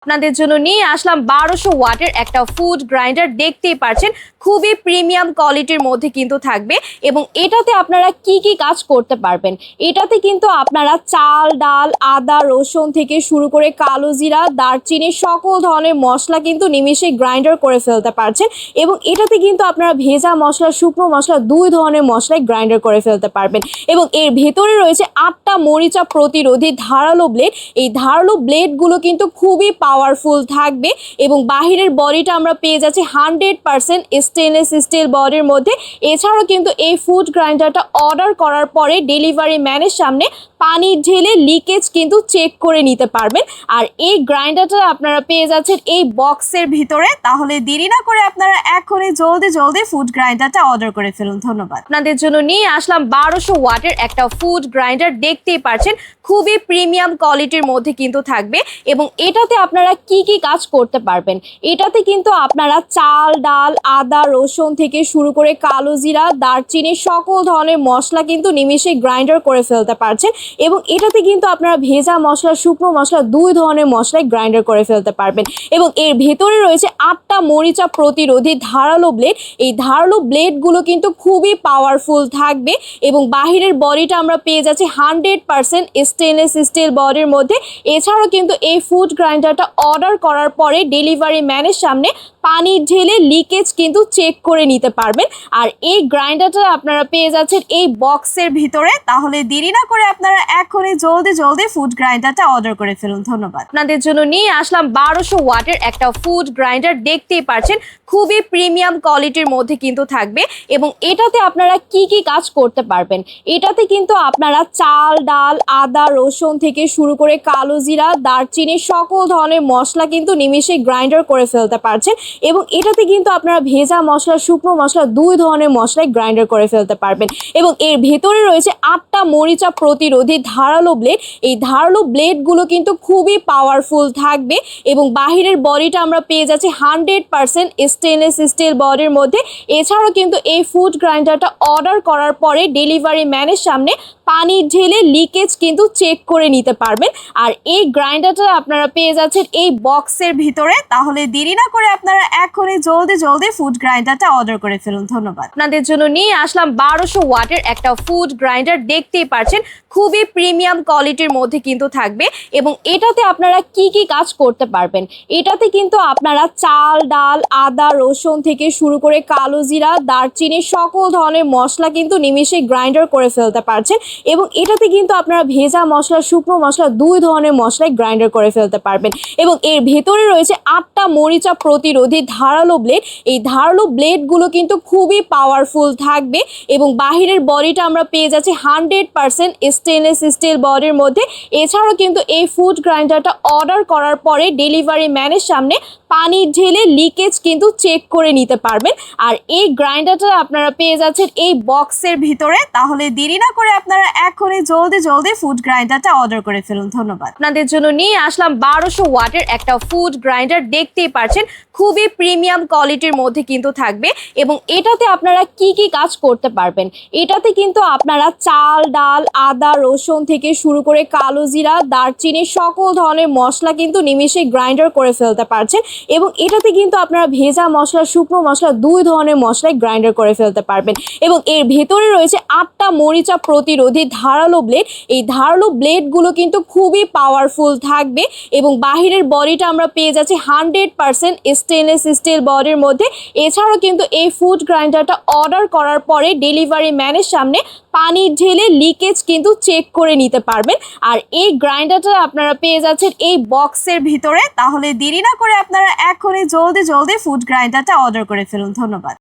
আপনাদের জন্য নিয়ে আসলাম 1200 ওয়াটের একটা ফুড গ্রাইন্ডার। দেখতেই পাচ্ছেন খুবই প্রিমিয়াম কোয়ালিটির মধ্যে কিন্তু থাকবে এবং এটাতে আপনারা কি কি কাজ করতে পারবেন। এটাতে কিন্তু আপনারা চাল ডাল আদা রসুন থেকে শুরু করে কালো জিরা দারচিনি সকল ধরনের মশলা কিন্তু নিমেষে গ্রাইন্ডার করে ফেলতে পারছেন এবং এটাতে কিন্তু আপনারা ভেজা মশলা শুকনো মশলা দুই ধরনের মশলাই গ্রাইন্ডার করে ফেলতে পারবেন এবং এর ভেতরে রয়েছে 8টা মরিচা প্রতিরোধী ধারালো ব্লেড। এই ধারালো ব্লেডগুলো কিন্তু খুবই পাওয়ারফুল থাকবে এবং বাহিরের বডিটা আমরা পেয়ে যাচ্ছি 100% স্টেনলেস স্টিল বডির মধ্যে। এছাড়াও কিন্তু এই ফুড গ্রাইন্ডারটা অর্ডার করার পরে ডেলিভারি ম্যানের সামনে পানি ঢেলে লিকেজ কিন্তু চেক করে নিতে পারবেন। আর এই গ্রাইন্ডারটা আপনারা পেয়ে যাচ্ছেন এই বক্সের ভিতরে। তাহলে দেরি না করে আপনারা এখনই জলদি ফুড গ্রাইন্ডারটা অর্ডার করে ফেলুন। ধন্যবাদ। আপনাদের জন্য নিয়ে আসলাম 1200 ওয়াটের একটা ফুড গ্রাইন্ডার। দেখতেই পাচ্ছেন খুবই প্রিমিয়াম কোয়ালিটির মধ্যে কিন্তু থাকবে এবং এটাতে আপনারা কি কি কাজ করতে পারবেন। এটাতে কিন্তু আপনারা চাল ডাল আদা রসুন থেকে শুরু করে কালো জিরা দারচিনি সকল ধরনের মশলা কিন্তু নিমেষে গ্রাইন্ডার করে ফেলতে পারছেন এবং এটাতে কিন্তু আপনারা ভেজা মশলা শুকনো মশলা দুই ধরনের মশলাই গ্রাইন্ডার করে ফেলতে পারবেন এবং এর ভেতরে রয়েছে 8টা মরিচা প্রতিরোধী ধারালো ব্লেড। এই ধারালো ব্লেডগুলো কিন্তু খুবই পাওয়ারফুল থাকবে এবং বাহিরের বডিটা আমরা পেয়ে যাচ্ছি 100% স্টেনলেস স্টিল বডির মধ্যে। এছাড়াও কিন্তু এই ফুড গ্রাইন্ডারটা অর্ডার করার পরে ডেলিভারি ম্যানের সামনে পানি ঢেলে লিকেজ কিন্তু চেক করে নিতে পারবেন। আর এই গ্রাইন্ডারটা আপনারা পেয়ে যাচ্ছেন এই বক্সের ভিতরে। তাহলে দেরি না করে আপনারা এখনই জলদি ফুড গ্রাইন্ডারটা অর্ডার করে ফেলুন। ধন্যবাদ। আপনাদের জন্য নিয়ে আসলাম 1200 ওয়াটের একটা ফুড গ্রাইন্ডার। দেখতেই পাচ্ছেন খুবই প্রিমিয়াম কোয়ালিটির মধ্যে কিন্তু থাকবে এবং এটাতে আপনারা কি কি কাজ করতে পারবেন। এটাতে কিন্তু আপনারা চাল ডাল আদা রসুন থেকে শুরু করে কালো জিরা দারচিনি সকল ধরনের মশলা কিন্তু নিমেষে গ্রাইন্ডার করে ফেলতে পারছেন এবং এটাতে কিন্তু আপনারা ভেজা মশলা শুকনো মশলা দুই ধরনের মশলাই গ্রাইন্ডার করে ফেলতে পারবেন এবং এর ভেতরে রয়েছে 8টা মরিচা প্রতিরোধী ধারালো ব্লেড। এই ধারালো ব্লেডগুলো কিন্তু খুবই পাওয়ারফুল থাকবে এবং বাহিরের বডিটা আমরা পেয়ে যাচ্ছি 100% স্টেনলেস স্টিল বডির মধ্যে। এছাড়াও কিন্তু এই ফুড গ্রাইন্ডারটা অর্ডার করার পরে ডেলিভারি ম্যানের সামনে পানি ঢেলে লিকেজ কিন্তু চেক করে নিতে পারবেন। আর এই গ্রাইন্ডারটা আপনারা পেয়ে যাচ্ছেন এই বক্সের ভিতরে। তাহলে দেরি না করে আপনারা এখনই জলদি ফুড গ্রাইন্ডারটা অর্ডার করে ফেলুন। ধন্যবাদ। আপনাদের জন্য নিয়ে আসলাম 1200 ওয়াটের একটা ফুড গ্রাইন্ডার। দেখতেই পাচ্ছেন খুবই প্রিমিয়াম কোয়ালিটির মধ্যে কিন্তু থাকবে এবং এটাতে আপনারা কি কি কাজ করতে পারবেন। এটাতে কিন্তু আপনারা চাল ডাল আদা রসুন থেকে শুরু করে কালো জিরা দারচিনি সকল ধরনের মশলা কিন্তু নিমেষে গ্রাইন্ডার করে ফেলতে পারছেন এবং এটাতে কিন্তু আপনারা ভেজা মশলা শুকনো মশলা দুই ধরনের মশলাই গ্রাইন্ডার করে ফেলতে পারবেন এবং এর ভেতরে রয়েছে 8টা মরিচা প্রতিরোধী ধারালো ব্লেড। এই ধারালো ব্লেডগুলো কিন্তু খুবই পাওয়ারফুল থাকবে এবং বাহিরের বডিটা আমরা পেয়ে যাচ্ছি 100% স্টেনলেস স্টিল বডির মধ্যে। এছাড়াও কিন্তু এই ফুড গ্রাইন্ডারটা অর্ডার করার পরে ডেলিভারি ম্যানের সামনে পানি ঢেলে লিকেজ কিন্তু চেক করে নিতে পারবেন। আর এই গ্রাইন্ডারটা আপনারা পেয়ে যাচ্ছেন এই বক্সের ভিতরে। তাহলে দেরি না করে আপনারা এখনই জলদি ফুড গ্রাইন্ডারটা অর্ডার করে ফেলুন। ধন্যবাদ। আপনাদের জন্য নিয়ে আসলাম 1200 ওয়াটের একটা ফুড গ্রাইন্ডার। দেখতেই পাচ্ছেন খুবই প্রিমিয়াম কোয়ালিটির মধ্যে কিন্তু থাকবে এবং এটাতে আপনারা কি কি কাজ করতে পারবেন। এটাতে কিন্তু আপনারা চাল ডাল আদা রসুন থেকে শুরু করে কালো জিরা দারচিনি সকল ধরনের মশলা কিন্তু নিমেষে গ্রাইন্ডার করে ফেলতে পারছেন এবং এটাতে কিন্তু আপনারা ভেজা মশলা শুকনো মশলা দুই ধরনের মশলাই গ্রাইন্ডার করে ফেলতে পারবেন এবং এর ভেতরে রয়েছে 8টা মরিচা প্রতিরোধী ধারালো ব্লেড। এই ধারালো ব্লেডগুলো কিন্তু খুবই পাওয়ারফুল থাকবে এবং বাহিরের বডিটা আমরা পেয়ে যাচ্ছি 100% স্টেনলেস স্টিল বডির মধ্যে। এছাড়াও কিন্তু এই ফুড গ্রাইন্ডারটা অর্ডার করার পরে ডেলিভারি ম্যানের সামনে পানি ঢেলে লিকেজ কিন্তু চেক করে নিতে পারবেন। আর এই গ্রাইন্ডারটা আপনারা পেয়ে যাচ্ছেন এই বক্সের ভিতরে। তাহলে দেরি না করে আপনারা এখনই জলদি ফুড গ্রাইন্ডারটা অর্ডার করে ফেলুন। ধন্যবাদ।